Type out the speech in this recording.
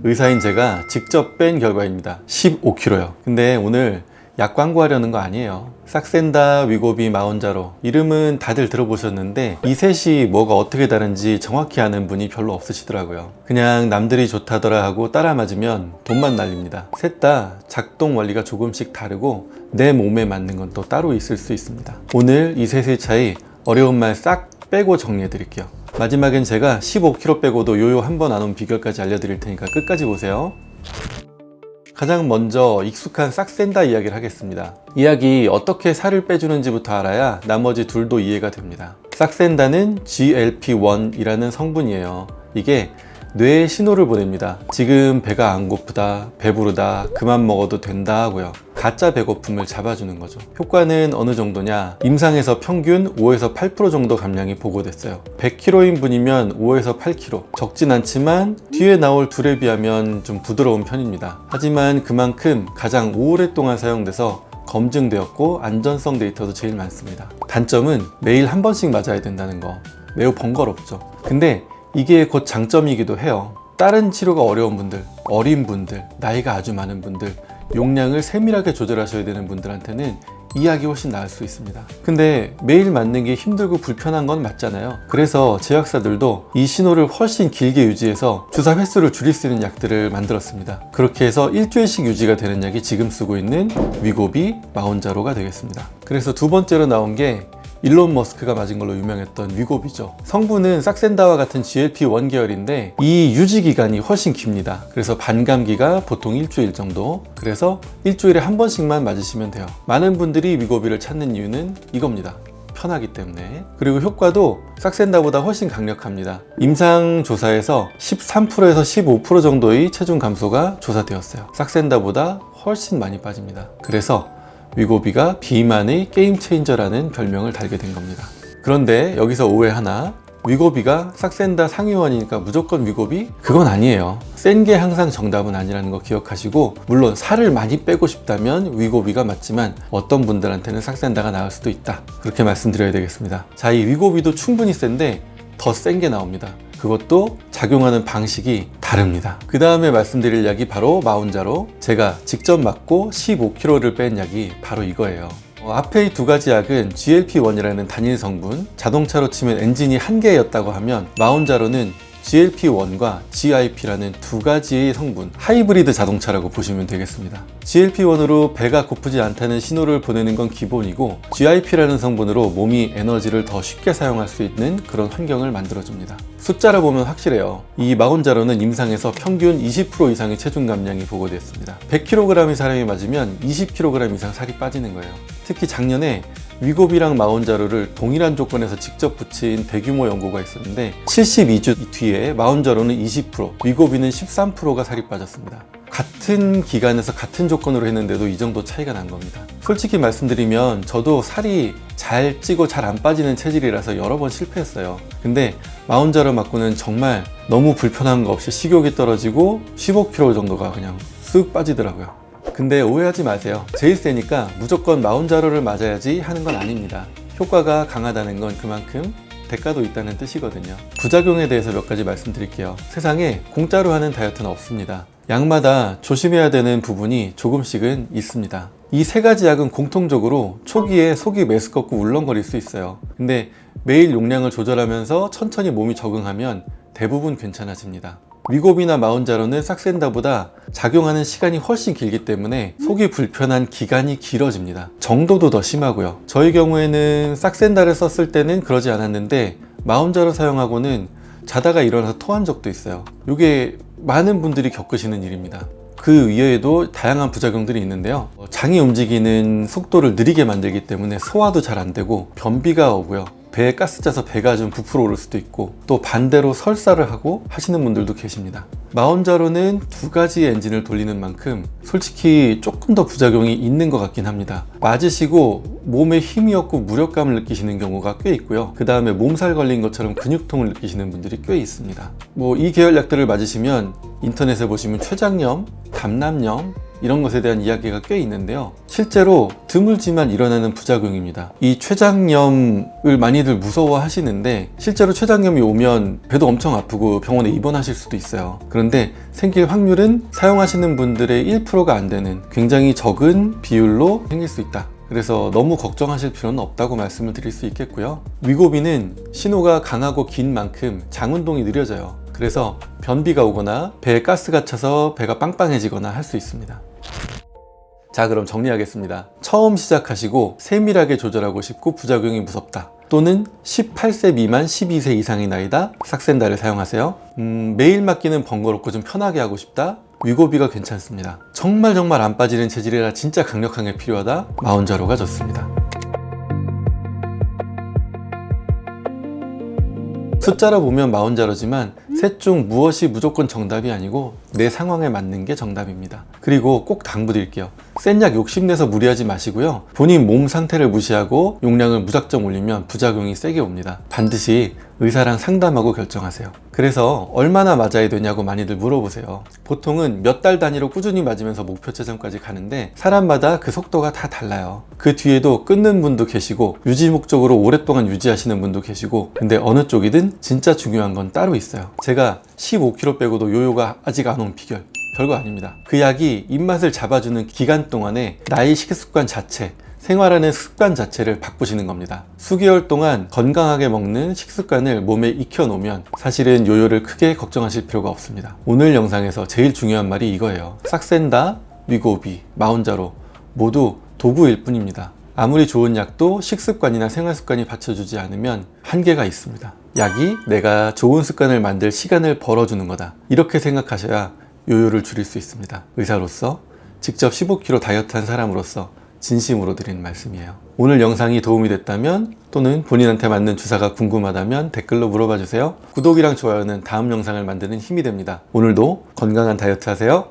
의사인 제가 직접 뺀 결과입니다. 15kg요. 근데 오늘 약 광고하려는 거 아니에요. 싹센다, 위고비, 마운자로 이름은 다들 들어보셨는데 이 셋이 뭐가 어떻게 다른지 정확히 아는 분이 별로 없으시더라고요. 그냥 남들이 좋다더라 하고 따라 맞으면 돈만 날립니다. 셋 다 작동 원리가 조금씩 다르고 내 몸에 맞는 건 또 따로 있을 수 있습니다. 오늘 이 셋의 차이 어려운 말 싹 빼고 정리해 드릴게요. 마지막엔 제가 15kg 빼고도 요요 한 번 안 온 비결까지 알려드릴 테니까 끝까지 보세요. 가장 먼저 익숙한 싹센다 이야기를 하겠습니다. 이야기 어떻게 살을 빼주는지부터 알아야 나머지 둘도 이해가 됩니다. 싹센다는 GLP-1이라는 성분이에요. 이게 뇌에 신호를 보냅니다. 지금 배가 안 고프다, 배부르다, 그만 먹어도 된다 하고요. 가짜 배고픔을 잡아주는 거죠. 효과는 어느 정도냐? 임상에서 평균 5에서 8% 정도 감량이 보고됐어요. 100kg인 분이면 5에서 8kg. 적진 않지만 뒤에 나올 둘에 비하면 좀 부드러운 편입니다. 하지만 그만큼 가장 오랫동안 사용돼서 검증되었고 안전성 데이터도 제일 많습니다. 단점은 매일 한 번씩 맞아야 된다는 거. 매우 번거롭죠. 근데 이게 곧 장점이기도 해요. 다른 치료가 어려운 분들, 어린 분들, 나이가 아주 많은 분들, 용량을 세밀하게 조절하셔야 되는 분들한테는 이 약이 훨씬 나을 수 있습니다. 근데 매일 맞는 게 힘들고 불편한 건 맞잖아요. 그래서 제약사들도 이 신호를 훨씬 길게 유지해서 주사 횟수를 줄일 수 있는 약들을 만들었습니다. 그렇게 해서 일주일씩 유지가 되는 약이 지금 쓰고 있는 위고비, 마운자로가 되겠습니다. 그래서 두 번째로 나온 게 일론 머스크가 맞은 걸로 유명했던 위고비죠. 성분은 싹센다와 같은 GLP-1 계열인데 이 유지 기간이 훨씬 깁니다. 그래서 반감기가 보통 일주일 정도. 그래서 일주일에 한 번씩만 맞으시면 돼요. 많은 분들이 위고비를 찾는 이유는 이겁니다. 편하기 때문에. 그리고 효과도 싹센다보다 훨씬 강력합니다. 임상 조사에서 13%에서 15% 정도의 체중 감소가 조사되었어요. 싹센다보다 훨씬 많이 빠집니다. 그래서 위고비가 비만의 게임 체인저라는 별명을 달게 된 겁니다. 그런데 여기서 오해 하나. 위고비가 싹센다 상위원이니까 무조건 위고비? 그건 아니에요. 센 게 항상 정답은 아니라는 거 기억하시고, 물론 살을 많이 빼고 싶다면 위고비가 맞지만 어떤 분들한테는 싹센다가 나을 수도 있다. 그렇게 말씀드려야 되겠습니다. 자, 이 위고비도 충분히 센데 더 센 게 나옵니다. 그것도 작용하는 방식이 다릅니다. 그 다음에 말씀드릴 약이 바로 마운자로. 제가 직접 맞고 15kg를 뺀 약이 바로 이거예요. 앞에 이 두 가지 약은 GLP-1이라는 단일 성분, 자동차로 치면 엔진이 한 개였다고 하면 마운자로는 GLP-1과 GIP라는 두 가지의 성분, 하이브리드 자동차라고 보시면 되겠습니다. GLP-1으로 배가 고프지 않다는 신호를 보내는 건 기본이고, GIP라는 성분으로 몸이 에너지를 더 쉽게 사용할 수 있는 그런 환경을 만들어줍니다. 숫자로 보면 확실해요. 이 마운자로는 임상에서 평균 20% 이상의 체중 감량이 보고됐습니다. 100kg의 사람이 맞으면 20kg 이상 살이 빠지는 거예요. 특히 작년에 위고비랑 마운자로를 동일한 조건에서 직접 붙인 대규모 연구가 있었는데 72주 뒤에 마운자로는 20%, 위고비는 13%가 살이 빠졌습니다. 같은 기간에서 같은 조건으로 했는데도 이 정도 차이가 난 겁니다. 솔직히 말씀드리면 저도 살이 잘 찌고 잘 안 빠지는 체질이라서 여러 번 실패했어요. 근데 마운자로 맞고는 정말 너무 불편한 거 없이 식욕이 떨어지고 15kg 정도가 그냥 쓱 빠지더라고요. 근데 오해하지 마세요. 제일 세니까 무조건 마운자로를 맞아야지 하는 건 아닙니다. 효과가 강하다는 건 그만큼 대가도 있다는 뜻이거든요. 부작용에 대해서 몇 가지 말씀드릴게요. 세상에 공짜로 하는 다이어트는 없습니다. 약마다 조심해야 되는 부분이 조금씩은 있습니다. 이 세 가지 약은 공통적으로 초기에 속이 메스껍고 울렁거릴 수 있어요. 근데 매일 용량을 조절하면서 천천히 몸이 적응하면 대부분 괜찮아집니다. 위고비나 마운자로는 싹센다보다 작용하는 시간이 훨씬 길기 때문에 속이 불편한 기간이 길어집니다. 정도도 더 심하고요. 저희 경우에는 싹센다를 썼을 때는 그러지 않았는데 마운자로 사용하고는 자다가 일어나서 토한 적도 있어요. 이게 많은 분들이 겪으시는 일입니다. 그 이외에도 다양한 부작용들이 있는데요. 장이 움직이는 속도를 느리게 만들기 때문에 소화도 잘 안 되고 변비가 오고요. 배에 가스 차서 배가 좀 부풀어 오를 수도 있고, 또 반대로 설사를 하고 하시는 분들도 계십니다. 마운자로는 두 가지 엔진을 돌리는 만큼 솔직히 조금 더 부작용이 있는 것 같긴 합니다. 맞으시고 몸에 힘이 없고 무력감을 느끼시는 경우가 꽤 있고요. 그 다음에 몸살 걸린 것처럼 근육통을 느끼시는 분들이 꽤 있습니다. 이 계열 약들을 맞으시면 인터넷에 보시면 췌장염, 담낭염, 이런 것에 대한 이야기가 꽤 있는데요. 실제로 드물지만 일어나는 부작용입니다. 이 췌장염을 많이들 무서워 하시는데 실제로 췌장염이 오면 배도 엄청 아프고 병원에 입원하실 수도 있어요. 그런데 생길 확률은 사용하시는 분들의 1%가 안 되는 굉장히 적은 비율로 생길 수 있다. 그래서 너무 걱정하실 필요는 없다고 말씀을 드릴 수 있겠고요. 위고비는 신호가 강하고 긴 만큼 장 운동이 느려져요. 그래서 변비가 오거나 배에 가스가 차서 배가 빵빵해지거나 할 수 있습니다. 자, 그럼 정리하겠습니다. 처음 시작하시고 세밀하게 조절하고 싶고 부작용이 무섭다, 또는 18세 미만 12세 이상의 나이다, 삭센다를 사용하세요. 매일 맞기는 번거롭고 좀 편하게 하고 싶다, 위고비가 괜찮습니다. 정말 안 빠지는 체질이라 진짜 강력한 게 필요하다, 마운자로가 좋습니다. 숫자로 보면 마운자로지만 셋 중 무엇이 무조건 정답이 아니고 내 상황에 맞는 게 정답입니다. 그리고 꼭 당부드릴게요. 센 약 욕심내서 무리하지 마시고요. 본인 몸 상태를 무시하고 용량을 무작정 올리면 부작용이 세게 옵니다. 반드시 의사랑 상담하고 결정하세요. 그래서 얼마나 맞아야 되냐고 많이들 물어보세요. 보통은 몇 달 단위로 꾸준히 맞으면서 목표 체중까지 가는데 사람마다 그 속도가 다 달라요. 그 뒤에도 끊는 분도 계시고 유지 목적으로 오랫동안 유지하시는 분도 계시고, 근데 어느 쪽이든 진짜 중요한 건 따로 있어요. 제가 15kg 빼고도 요요가 아직 안 온 비결, 별거 아닙니다. 그 약이 입맛을 잡아주는 기간 동안에 나의 식습관 자체, 생활하는 습관 자체를 바꾸시는 겁니다. 수개월 동안 건강하게 먹는 식습관을 몸에 익혀놓으면 사실은 요요를 크게 걱정하실 필요가 없습니다. 오늘 영상에서 제일 중요한 말이 이거예요. 삭센다, 위고비, 마운자로 모두 도구일 뿐입니다. 아무리 좋은 약도 식습관이나 생활습관이 받쳐주지 않으면 한계가 있습니다. 약이 내가 좋은 습관을 만들 시간을 벌어주는 거다, 이렇게 생각하셔야 요요를 줄일 수 있습니다. 의사로서, 직접 15kg 다이어트한 사람으로서 진심으로 드리는 말씀이에요. 오늘 영상이 도움이 됐다면, 또는 본인한테 맞는 주사가 궁금하다면 댓글로 물어봐 주세요. 구독이랑 좋아요는 다음 영상을 만드는 힘이 됩니다. 오늘도 건강한 다이어트 하세요.